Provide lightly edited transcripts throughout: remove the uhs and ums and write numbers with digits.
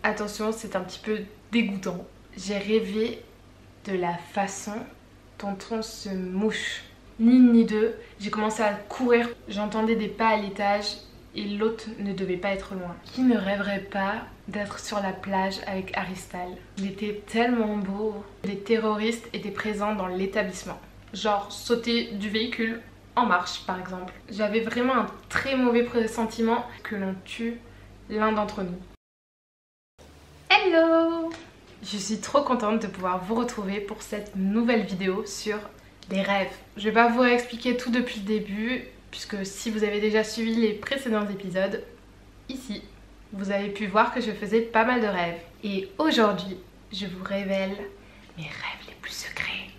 attention, c'est un petit peu dégoûtant. J'ai rêvé de la façon dont on se mouche. Ni une ni deux, j'ai commencé à courir, j'entendais des pas à l'étage et l'autre ne devait pas être loin. Qui ne rêverait pas d'être sur la plage avec Harry Styles? Il était tellement beau. Les terroristes étaient présents dans l'établissement. Genre sauter du véhicule en marche par exemple. J'avais vraiment un très mauvais pressentiment que l'on tue l'un d'entre nous. Hello! Je suis trop contente de pouvoir vous retrouver pour cette nouvelle vidéo sur les rêves. Je vais pas vous expliquer tout depuis le début, puisque si vous avez déjà suivi les précédents épisodes, ici, vous avez pu voir que je faisais pas mal de rêves. Et aujourd'hui, je vous révèle mes rêves les plus secrets.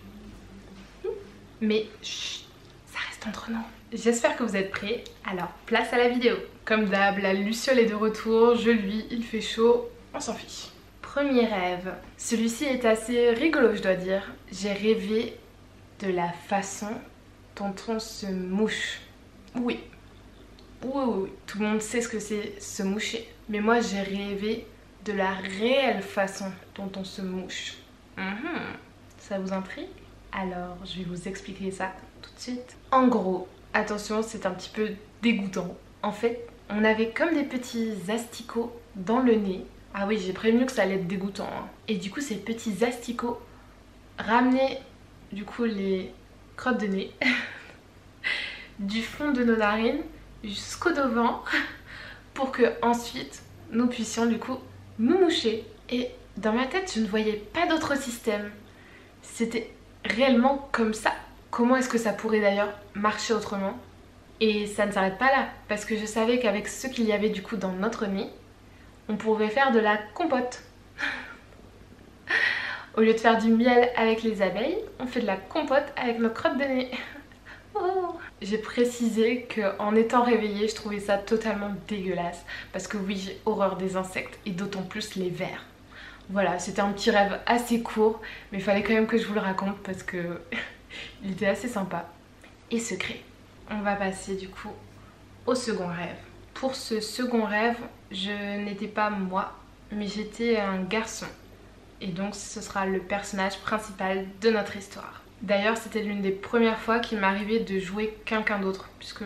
Mais chut, ça reste entre nous. J'espère que vous êtes prêts, alors place à la vidéo. Comme d'hab, la luciole est de retour, je luis, il fait chaud, on s'en fiche. Premier rêve. Celui-ci est assez rigolo, je dois dire. J'ai rêvé de la façon dont on se mouche. Oui. Oui. Tout le monde sait ce que c'est se moucher. Mais moi, j'ai rêvé de la réelle façon dont on se mouche. Ça vous intrigue? Alors, je vais vous expliquer ça tout de suite. En gros, attention, c'est un petit peu dégoûtant. En fait, on avait comme des petits asticots dans le nez. Ah oui, j'ai prévenu que ça allait être dégoûtant. Et du coup, ces petits asticots ramenaient du coup les crottes de nez du fond de nos narines jusqu'au devant pour que ensuite nous puissions du coup nous moucher. Et dans ma tête, je ne voyais pas d'autre système. C'était réellement comme ça. Comment est-ce que ça pourrait d'ailleurs marcher autrement? Et ça ne s'arrête pas là, parce que je savais qu'avec ce qu'il y avait du coup dans notre nez, on pouvait faire de la compote. Au lieu de faire du miel avec les abeilles, on fait de la compote avec nos crottes de nez. Oh. J'ai précisé qu'en étant réveillée, je trouvais ça totalement dégueulasse. Parce que oui, j'ai horreur des insectes et d'autant plus les vers. Voilà, c'était un petit rêve assez court, mais il fallait quand même que je vous le raconte parce que il était assez sympa et secret. On va passer du coup au second rêve. Pour ce second rêve, je n'étais pas moi, mais j'étais un garçon. Et donc ce sera le personnage principal de notre histoire. D'ailleurs, c'était l'une des premières fois qu'il m'arrivait de jouer quelqu'un d'autre, puisque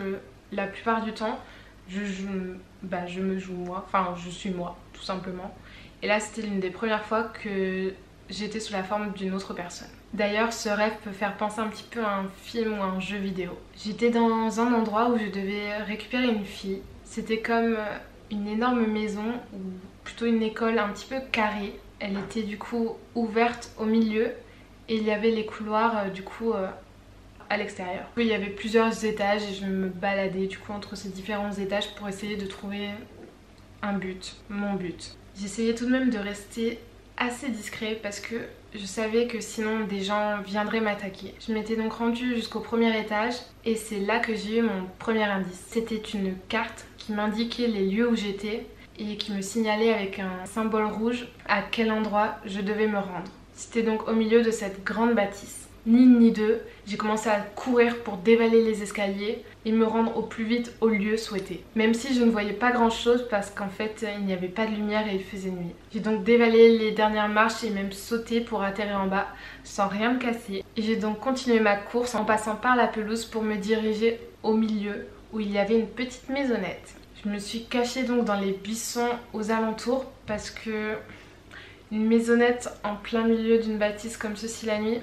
la plupart du temps, je me joue moi, enfin je suis moi, tout simplement. Et là, c'était l'une des premières fois que j'étais sous la forme d'une autre personne. D'ailleurs, ce rêve peut faire penser un petit peu à un film ou à un jeu vidéo. J'étais dans un endroit où je devais récupérer une fille. C'était comme une énorme maison, ou plutôt une école un petit peu carrée. Elle était du coup ouverte au milieu et il y avait les couloirs du coup à l'extérieur. Il y avait plusieurs étages et je me baladais du coup entre ces différents étages pour essayer de trouver un but, mon but. J'essayais tout de même de rester assez discret parce que je savais que sinon des gens viendraient m'attaquer. Je m'étais donc rendue jusqu'au premier étage et c'est là que j'ai eu mon premier indice. C'était une carte qui m'indiquait les lieux où j'étais et qui me signalait avec un symbole rouge à quel endroit je devais me rendre. C'était donc au milieu de cette grande bâtisse. Ni une ni deux, j'ai commencé à courir pour dévaler les escaliers et me rendre au plus vite au lieu souhaité. Même si je ne voyais pas grand chose parce qu'en fait il n'y avait pas de lumière et il faisait nuit. J'ai donc dévalé les dernières marches et même sauté pour atterrir en bas sans rien me casser. Et j'ai donc continué ma course en passant par la pelouse pour me diriger au milieu où il y avait une petite maisonnette. Je me suis cachée donc dans les buissons aux alentours parce que une maisonnette en plein milieu d'une bâtisse comme ceci la nuit,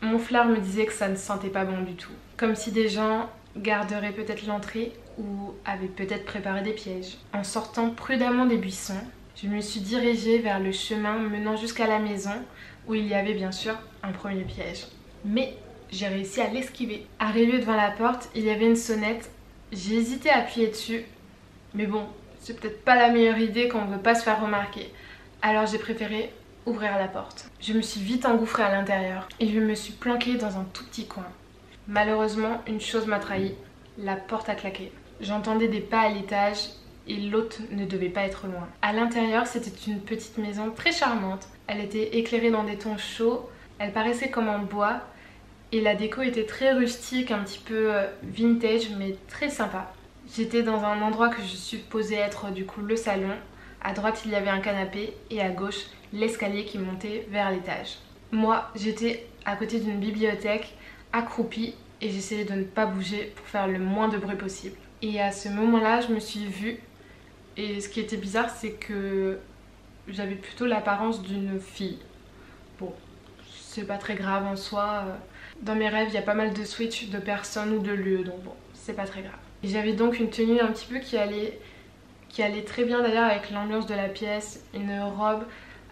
mon flair me disait que ça ne sentait pas bon du tout. Comme si des gens garderaient peut-être l'entrée ou avaient peut-être préparé des pièges. En sortant prudemment des buissons, je me suis dirigée vers le chemin menant jusqu'à la maison où il y avait bien sûr un premier piège. Mais j'ai réussi à l'esquiver. Arrivée devant la porte, il y avait une sonnette. J'ai hésité à appuyer dessus, mais bon, c'est peut-être pas la meilleure idée quand on veut pas se faire remarquer. Alors j'ai préféré ouvrir la porte. Je me suis vite engouffrée à l'intérieur et je me suis planquée dans un tout petit coin. Malheureusement, une chose m'a trahi, la porte a claqué. J'entendais des pas à l'étage et l'autre ne devait pas être loin. À l'intérieur, c'était une petite maison très charmante. Elle était éclairée dans des tons chauds, elle paraissait comme en bois et la déco était très rustique, un petit peu vintage mais très sympa. J'étais dans un endroit que je supposais être du coup le salon, À droite il y avait un canapé et à gauche l'escalier qui montait vers l'étage. Moi j'étais à côté d'une bibliothèque accroupie et j'essayais de ne pas bouger pour faire le moins de bruit possible. Et à ce moment-là je me suis vue et ce qui était bizarre c'est que j'avais plutôt l'apparence d'une fille. Bon, c'est pas très grave en soi. Dans mes rêves il y a pas mal de switch de personnes ou de lieux donc bon, c'est pas très grave. Et j'avais donc une tenue un petit peu qui allait très bien d'ailleurs avec l'ambiance de la pièce, une robe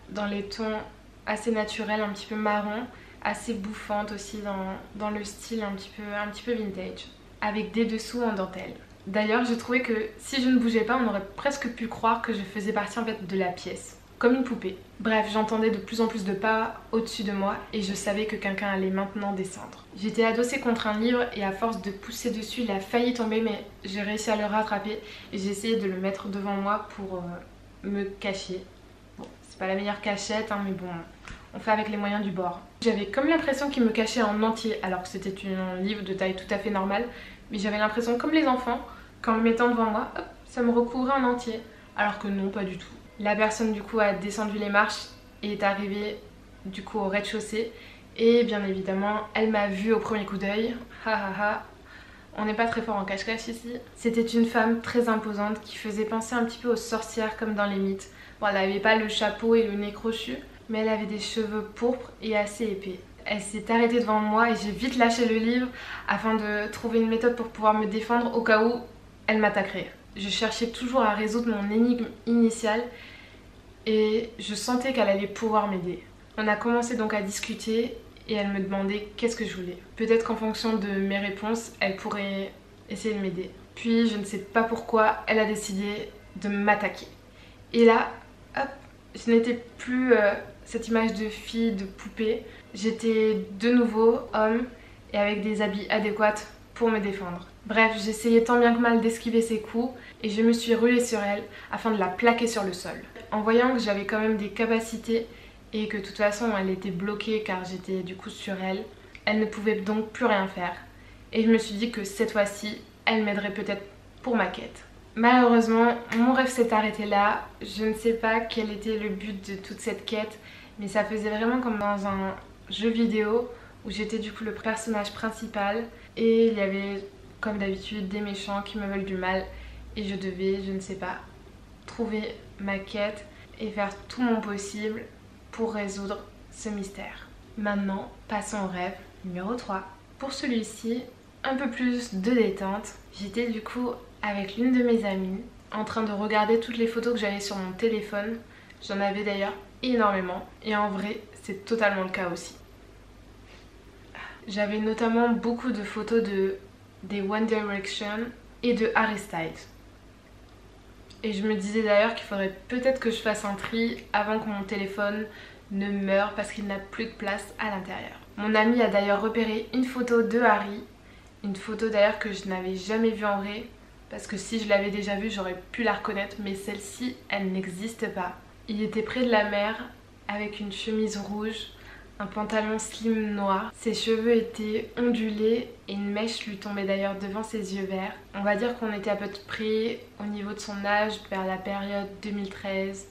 dans les tons assez naturels, un petit peu marron, assez bouffante aussi dans le style un petit peu vintage, avec des dessous en dentelle. D'ailleurs j'ai trouvé que si je ne bougeais pas on aurait presque pu croire que je faisais partie en fait de la pièce, comme une poupée. Bref, j'entendais de plus en plus de pas au-dessus de moi et je savais que quelqu'un allait maintenant descendre. J'étais adossée contre un livre et à force de pousser dessus, il a failli tomber mais j'ai réussi à le rattraper et j'ai essayé de le mettre devant moi pour me cacher. Bon, c'est pas la meilleure cachette hein, mais bon, on fait avec les moyens du bord. J'avais comme l'impression qu'il me cachait en entier alors que c'était un livre de taille tout à fait normale, mais j'avais l'impression comme les enfants, qu'en le mettant devant moi, hop, ça me recouvrait en entier, alors que non, pas du tout. La personne du coup a descendu les marches et est arrivée du coup au rez-de-chaussée et bien évidemment elle m'a vue au premier coup d'œil. Ha ha ha, on n'est pas très fort en cache-cache ici. C'était une femme très imposante qui faisait penser un petit peu aux sorcières comme dans les mythes. Bon, elle n'avait pas le chapeau et le nez crochu, mais elle avait des cheveux pourpres et assez épais. Elle s'est arrêtée devant moi et j'ai vite lâché le livre afin de trouver une méthode pour pouvoir me défendre au cas où elle m'attaquerait. Je cherchais toujours à résoudre mon énigme initiale et je sentais qu'elle allait pouvoir m'aider. On a commencé donc à discuter et elle me demandait qu'est-ce que je voulais. Peut-être qu'en fonction de mes réponses, elle pourrait essayer de m'aider. Puis je ne sais pas pourquoi, elle a décidé de m'attaquer. Et là, hop, je n'étais plus cette image de fille, de poupée. J'étais de nouveau homme et avec des habits adéquats pour me défendre. Bref, j'essayais tant bien que mal d'esquiver ses coups et je me suis ruée sur elle afin de la plaquer sur le sol. En voyant que j'avais quand même des capacités et que de toute façon elle était bloquée car j'étais du coup sur elle, elle ne pouvait donc plus rien faire. Et je me suis dit que cette fois-ci, elle m'aiderait peut-être pour ma quête. Malheureusement, mon rêve s'est arrêté là. Je ne sais pas quel était le but de toute cette quête, mais ça faisait vraiment comme dans un jeu vidéo où j'étais du coup le personnage principal et il y avait comme d'habitude des méchants qui me veulent du mal et je devais, je ne sais pas, trouver ma quête et faire tout mon possible pour résoudre ce mystère. Maintenant, passons au rêve numéro 3. Pour celui-ci, un peu plus de détente. J'étais du coup avec l'une de mes amies en train de regarder toutes les photos que j'avais sur mon téléphone. J'en avais d'ailleurs énormément et en vrai, c'est totalement le cas aussi. J'avais notamment beaucoup de photos des One Direction et de Harry Styles. Et je me disais d'ailleurs qu'il faudrait peut-être que je fasse un tri avant que mon téléphone ne meure parce qu'il n'a plus de place à l'intérieur. Mon ami a d'ailleurs repéré une photo de Harry, une photo d'ailleurs que je n'avais jamais vue en vrai parce que si je l'avais déjà vue j'aurais pu la reconnaître mais celle-ci elle n'existe pas. Il était près de la mer avec une chemise rouge, un pantalon slim noir. Ses cheveux étaient ondulés et une mèche lui tombait d'ailleurs devant ses yeux verts. On va dire qu'on était à peu près au niveau de son âge vers la période 2013-2014.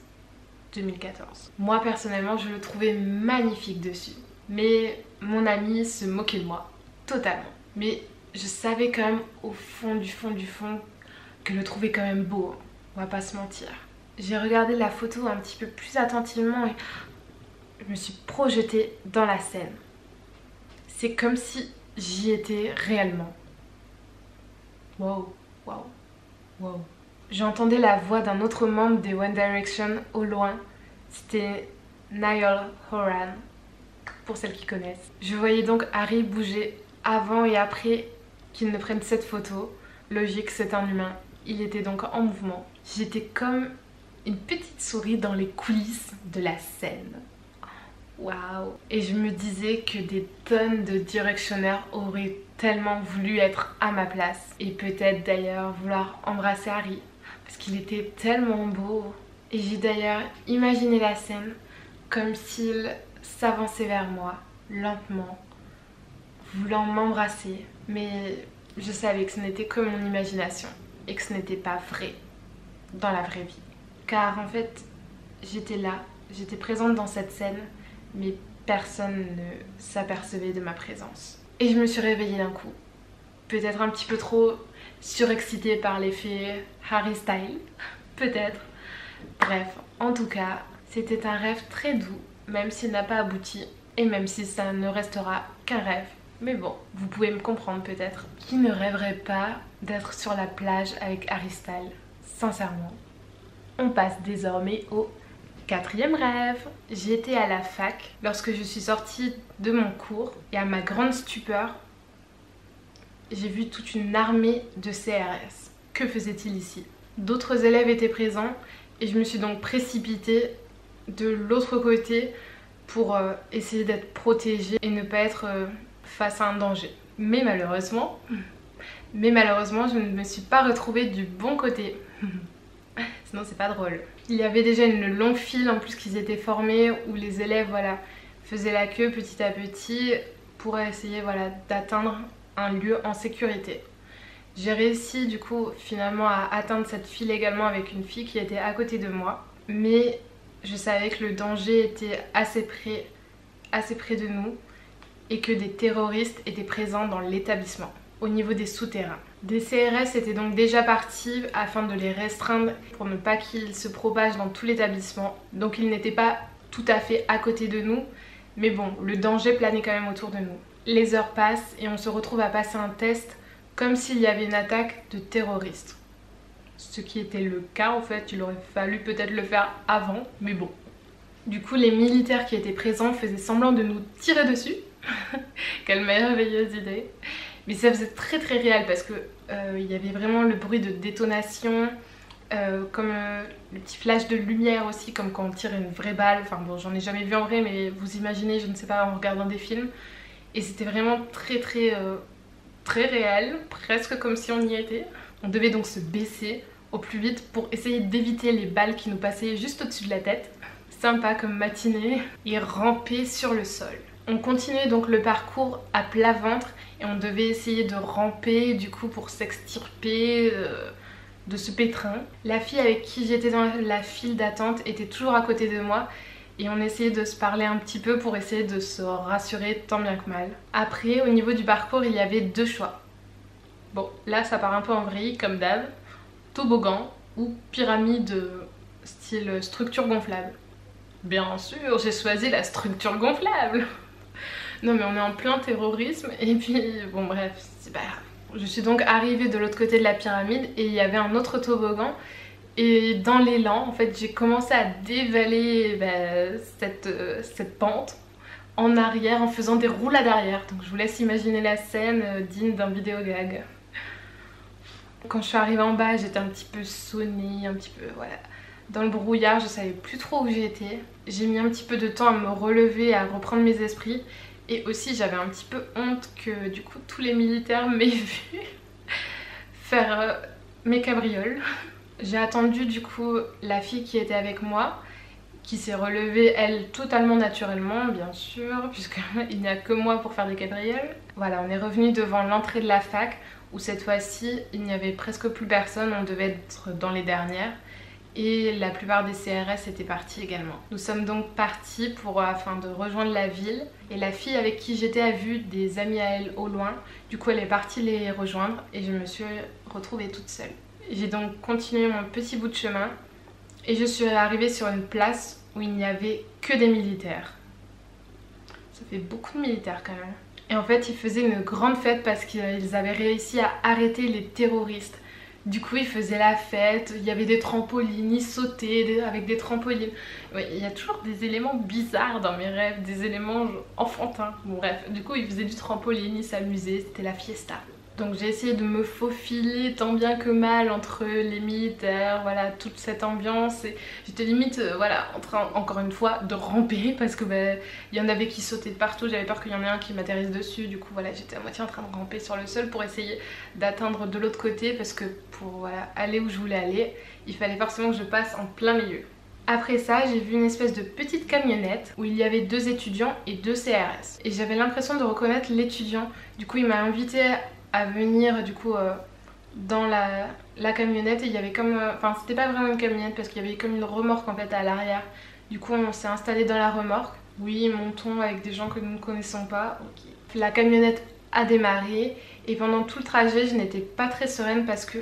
Moi personnellement je le trouvais magnifique dessus. Mais mon ami se moquait de moi, totalement. Mais je savais quand même au fond que je le trouvais quand même beau, on va pas se mentir. J'ai regardé la photo un petit peu plus attentivement et je me suis projetée dans la scène. C'est comme si j'y étais réellement. Wow, wow, wow. J'entendais la voix d'un autre membre des One Direction au loin. C'était Niall Horan, pour celles qui connaissent. Je voyais donc Harry bouger avant et après qu'il ne prenne cette photo. Logique, c'est un humain. Il était donc en mouvement. J'étais comme une petite souris dans les coulisses de la scène. Waouh! Et je me disais que des tonnes de directionneurs auraient tellement voulu être à ma place. Et peut-être d'ailleurs vouloir embrasser Harry. Parce qu'il était tellement beau. Et j'ai d'ailleurs imaginé la scène comme s'il s'avançait vers moi, lentement, voulant m'embrasser. Mais je savais que ce n'était que mon imagination. Et que ce n'était pas vrai dans la vraie vie. car en fait j'étais là, j'étais présente dans cette scène, mais personne ne s'apercevait de ma présence. Et je me suis réveillée d'un coup, peut-être un petit peu trop surexcitée par l'effet Harry Styles, peut-être. Bref, en tout cas, c'était un rêve très doux, même s'il n'a pas abouti, et même si ça ne restera qu'un rêve. Mais bon, vous pouvez me comprendre peut-être. Qui ne rêverait pas d'être sur la plage avec Harry Styles? Sincèrement. On passe désormais au 4e rêve. J'étais à la fac lorsque je suis sortie de mon cours et à ma grande stupeur, j'ai vu toute une armée de CRS. Que faisait-il ici? D'autres élèves étaient présents et je me suis donc précipitée de l'autre côté pour essayer d'être protégée et ne pas être face à un danger. Mais malheureusement, je ne me suis pas retrouvée du bon côté. Sinon c'est pas drôle. Il y avait déjà une longue file en plus qu'ils étaient formés où les élèves voilà, faisaient la queue petit à petit pour essayer voilà, d'atteindre un lieu en sécurité. J'ai réussi du coup finalement à atteindre cette file également avec une fille qui était à côté de moi. Mais je savais que le danger était assez près de nous et que des terroristes étaient présents dans l'établissement, au niveau des souterrains. Des CRS étaient donc déjà partis afin de les restreindre pour ne pas qu'ils se propagent dans tout l'établissement. Donc ils n'étaient pas tout à fait à côté de nous, mais bon, le danger planait quand même autour de nous. Les heures passent et on se retrouve à passer un test comme s'il y avait une attaque de terroristes. Ce qui était le cas en fait, il aurait fallu peut-être le faire avant, mais bon. Du coup les militaires qui étaient présents faisaient semblant de nous tirer dessus. Quelle merveilleuse idée. Mais ça faisait très réel parce que il y avait vraiment le bruit de détonation, comme le petit flash de lumière aussi, comme quand on tire une vraie balle. Enfin bon, j'en ai jamais vu en vrai, mais vous imaginez, je ne sais pas, en regardant des films. Et c'était vraiment très réel, presque comme si on y était. On devait donc se baisser au plus vite pour essayer d'éviter les balles qui nous passaient juste au-dessus de la tête. Sympa comme matinée. Et ramper sur le sol. On continuait donc le parcours à plat ventre et on devait essayer de ramper du coup pour s'extirper de ce pétrin. La fille avec qui j'étais dans la file d'attente était toujours à côté de moi et on essayait de se parler un petit peu pour essayer de se rassurer tant bien que mal. Après, au niveau du parcours, il y avait 2 choix. Bon, là ça part un peu en vrille comme d'hab. Toboggan ou pyramide style structure gonflable. Bien sûr, j'ai choisi la structure gonflable. Non mais on est en plein terrorisme et puis bon bref, c'est pas grave. Je suis donc arrivée de l'autre côté de la pyramide et il y avait un autre toboggan et dans l'élan en fait j'ai commencé à dévaler cette pente en arrière en faisant des roulades arrière. Donc je vous laisse imaginer la scène digne d'un vidéogag. Quand je suis arrivée en bas j'étais un petit peu sonnée, un petit peu voilà. Dans le brouillard, je savais plus trop où j'étais. J'ai mis un petit peu de temps à me relever, à reprendre mes esprits. Et aussi j'avais un petit peu honte que du coup tous les militaires m'aient vu faire mes cabrioles. J'ai attendu du coup la fille qui était avec moi, qui s'est relevée elle totalement naturellement bien sûr, puisqu'il n'y a que moi pour faire des cabrioles. Voilà, on est revenu devant l'entrée de la fac où cette fois-ci il n'y avait presque plus personne, on devait être dans les dernières. Et la plupart des CRS étaient partis également. Nous sommes donc partis afin de rejoindre la ville. Et la fille avec qui j'étais a vu des amis à elle au loin. Du coup elle est partie les rejoindre et je me suis retrouvée toute seule. J'ai donc continué mon petit bout de chemin. Et je suis arrivée sur une place où il n'y avait que des militaires. Ça fait beaucoup de militaires quand même. Et en fait ils faisaient une grande fête parce qu'ils avaient réussi à arrêter les terroristes. Du coup ils faisaient la fête, il y avait des trampolines, ils sautaient avec des trampolines. Ouais, il y a toujours des éléments bizarres dans mes rêves, des éléments enfantins. Bon, bref, du coup ils faisaient du trampoline, ils s'amusaient, c'était la fiesta. Donc j'ai essayé de me faufiler tant bien que mal entre les militaires, voilà, toute cette ambiance. Et j'étais limite, voilà, en train, encore une fois, de ramper parce que y en avait qui sautaient de partout. J'avais peur qu'il y en ait un qui m'atterrisse dessus. Du coup, voilà, j'étais à moitié en train de ramper sur le sol pour essayer d'atteindre de l'autre côté parce que pour voilà, aller où je voulais aller, il fallait forcément que je passe en plein milieu. Après ça, j'ai vu une espèce de petite camionnette où il y avait 2 étudiants et 2 CRS. Et j'avais l'impression de reconnaître l'étudiant. Du coup, il m'a invité à venir du coup dans la camionnette et il y avait comme... Enfin c'était pas vraiment une camionnette parce qu'il y avait comme une remorque en fait à l'arrière. Du coup on s'est installé dans la remorque. Oui, montons avec des gens que nous ne connaissons pas. Okay. La camionnette a démarré et pendant tout le trajet je n'étais pas très sereine parce que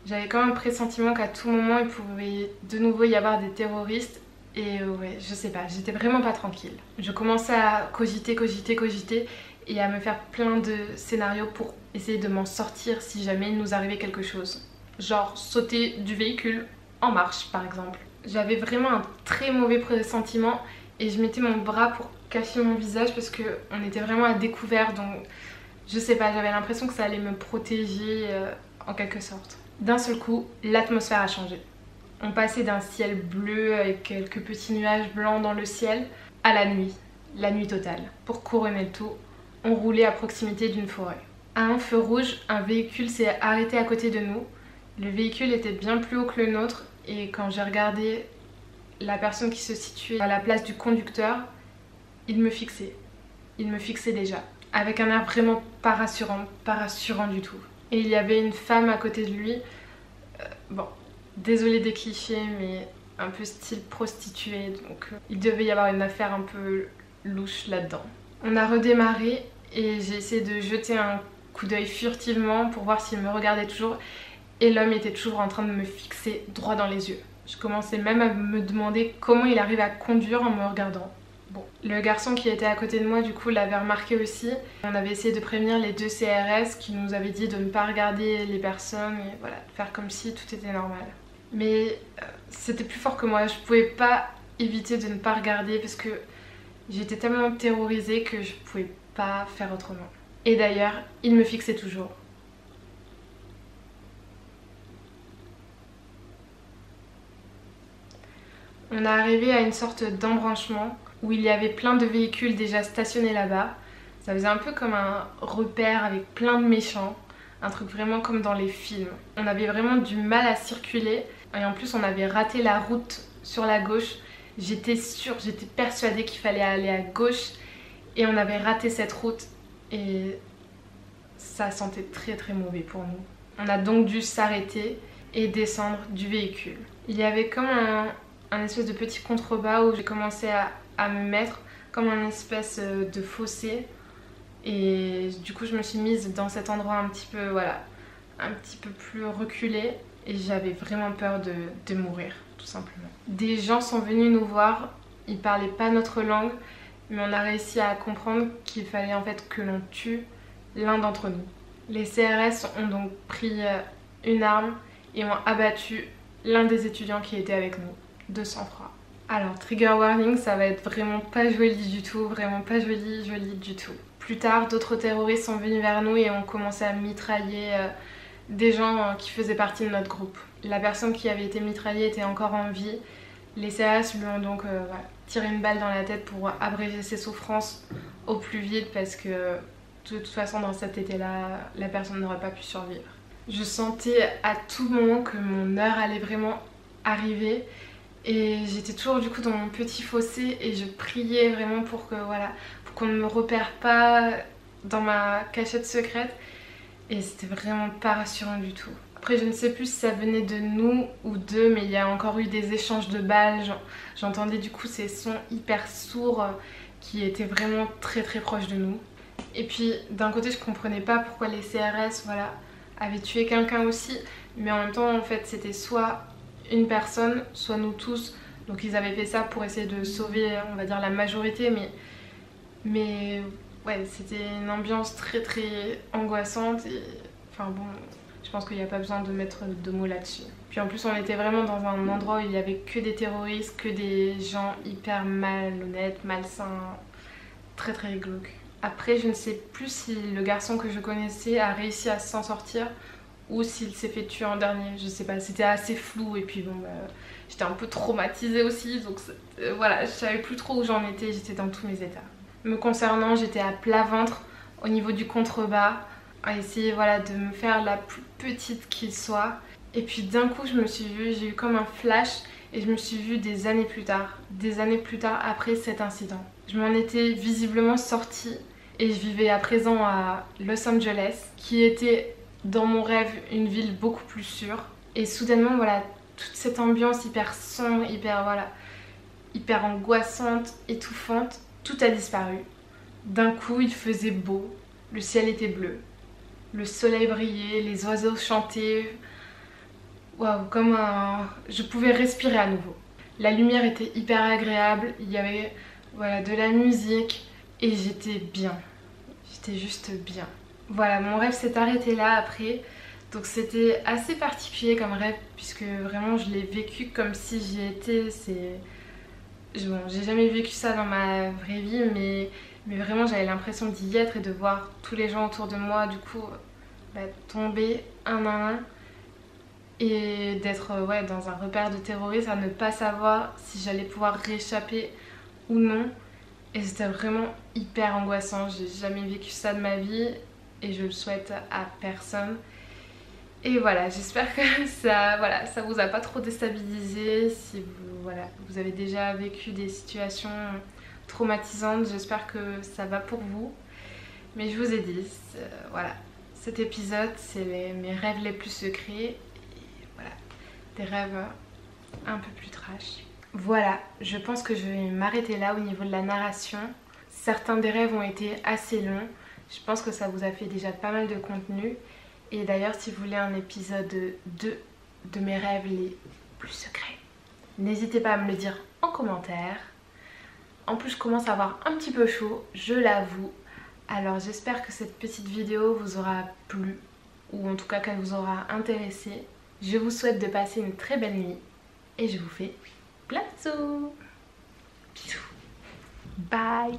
j'avais quand même le pressentiment qu'à tout moment il pouvait de nouveau y avoir des terroristes. Et ouais, je sais pas, j'étais vraiment pas tranquille. Je commençais à cogiter et à me faire plein de scénarios pour essayer de m'en sortir si jamais il nous arrivait quelque chose. Genre sauter du véhicule en marche par exemple. J'avais vraiment un très mauvais pressentiment et je mettais mon bras pour cacher mon visage parce qu'on était vraiment à découvert, donc je sais pas, j'avais l'impression que ça allait me protéger en quelque sorte. D'un seul coup, l'atmosphère a changé. On passait d'un ciel bleu avec quelques petits nuages blancs dans le ciel à la nuit totale. Pour couronner le tout, on roulait à proximité d'une forêt. À un feu rouge, un véhicule s'est arrêté à côté de nous. Le véhicule était bien plus haut que le nôtre et quand j'ai regardé la personne qui se situait à la place du conducteur, il me fixait. Il me fixait déjà, avec un air vraiment pas rassurant du tout. Et il y avait une femme à côté de lui, bon, désolée des clichés, mais un peu style prostituée, donc il devait y avoir une affaire un peu louche là-dedans. On a redémarré et j'ai essayé de jeter un coup d'œil furtivement pour voir s'il me regardait toujours et l'homme était toujours en train de me fixer droit dans les yeux. Je commençais même à me demander comment il arrivait à conduire en me regardant. Bon, le garçon qui était à côté de moi du coup l'avait remarqué aussi. On avait essayé de prévenir les deux CRS qui nous avaient dit de ne pas regarder les personnes et voilà, de faire comme si tout était normal. Mais c'était plus fort que moi, je pouvais pas éviter de ne pas regarder parce que j'étais tellement terrorisée que je pouvais pas faire autrement. Et d'ailleurs, il me fixait toujours. On est arrivé à une sorte d'embranchement où il y avait plein de véhicules déjà stationnés là-bas. Ça faisait un peu comme un repère avec plein de méchants, un truc vraiment comme dans les films. On avait vraiment du mal à circuler et en plus on avait raté la route sur la gauche. J'étais persuadée qu'il fallait aller à gauche et on avait raté cette route et ça sentait très mauvais pour nous. On a donc dû s'arrêter et descendre du véhicule. Il y avait comme un espèce de petit contrebas où j'ai commencé à me mettre comme un espèce de fossé et du coup je me suis mise dans cet endroit un petit peu, voilà, un petit peu plus reculé et j'avais vraiment peur de mourir tout simplement. Des gens sont venus nous voir, ils parlaient pas notre langue mais on a réussi à comprendre qu'il fallait en fait que l'on tue l'un d'entre nous. Les CRS ont donc pris une arme et ont abattu l'un des étudiants qui était avec nous, de sang-froid. Alors, trigger warning, ça va être vraiment pas joli du tout, vraiment pas joli du tout. Plus tard, d'autres terroristes sont venus vers nous et ont commencé à mitrailler des gens qui faisaient partie de notre groupe. La personne qui avait été mitraillée était encore en vie. Les CRS lui ont donc voilà, tiré une balle dans la tête pour abréger ses souffrances au plus vite parce que de toute façon dans cet été-là, la personne n'aurait pas pu survivre. Je sentais à tout moment que mon heure allait vraiment arriver et j'étais toujours du coup dans mon petit fossé et je priais vraiment pour que voilà, pour qu'on ne me repère pas dans ma cachette secrète et c'était vraiment pas rassurant du tout. Après je ne sais plus si ça venait de nous ou d'eux mais il y a encore eu des échanges de balles, j'entendais du coup ces sons hyper sourds qui étaient vraiment très proches de nous. Et puis d'un côté je comprenais pas pourquoi les CRS voilà, avaient tué quelqu'un aussi mais en même temps en fait c'était soit une personne, soit nous tous. Donc ils avaient fait ça pour essayer de sauver, on va dire, la majorité. Mais ouais, c'était une ambiance très angoissante. Et, enfin bon, je pense qu'il n'y a pas besoin de mettre de mots là-dessus. Puis en plus, on était vraiment dans un endroit où il n'y avait que des terroristes, que des gens hyper malhonnêtes, malsains, très glauques. Après, je ne sais plus si le garçon que je connaissais a réussi à s'en sortir ou s'il s'est fait tuer en dernier, je sais pas, c'était assez flou et puis bon j'étais un peu traumatisée aussi donc voilà, je savais plus trop où j'en étais, j'étais dans tous mes états. Me concernant, j'étais à plat ventre au niveau du contrebas à essayer voilà, de me faire la plus petite qu'il soit et puis d'un coup je me suis vue, j'ai eu comme un flash et je me suis vue des années plus tard après cet incident. Je m'en étais visiblement sortie et je vivais à présent à Los Angeles qui était dans mon rêve une ville beaucoup plus sûre. Et soudainement voilà, toute cette ambiance hyper sombre, hyper angoissante, étouffante, tout a disparu. D'un coup il faisait beau, le ciel était bleu, le soleil brillait, les oiseaux chantaient. Waouh, je pouvais respirer à nouveau. La lumière était hyper agréable, il y avait voilà, de la musique et j'étais bien. J'étais juste bien. Voilà, mon rêve s'est arrêté là après. Donc c'était assez particulier comme rêve puisque vraiment je l'ai vécu comme si j'y étais. Bon, j'ai jamais vécu ça dans ma vraie vie mais vraiment j'avais l'impression d'y être et de voir tous les gens autour de moi du coup tomber un à un. Et d'être dans un repère de terroristes, à ne pas savoir si j'allais pouvoir réchapper ou non. Et c'était vraiment hyper angoissant, j'ai jamais vécu ça de ma vie et je le souhaite à personne. Et voilà, j'espère que ça vous a pas trop déstabilisé. Si vous avez déjà vécu des situations traumatisantes, j'espère que ça va pour vous. Mais je vous ai dit, voilà, cet épisode c'est mes rêves les plus secrets. Voilà, des rêves un peu plus trash. Voilà, je pense que je vais m'arrêter là au niveau de la narration. Certains des rêves ont été assez longs. Je pense que ça vous a fait déjà pas mal de contenu. Et d'ailleurs, si vous voulez un épisode 2 de mes rêves les plus secrets, n'hésitez pas à me le dire en commentaire. En plus, je commence à avoir un petit peu chaud, je l'avoue. Alors j'espère que cette petite vidéo vous aura plu, ou en tout cas qu'elle vous aura intéressé. Je vous souhaite de passer une très belle nuit et je vous fais plein de bisous. Bisous. Bye.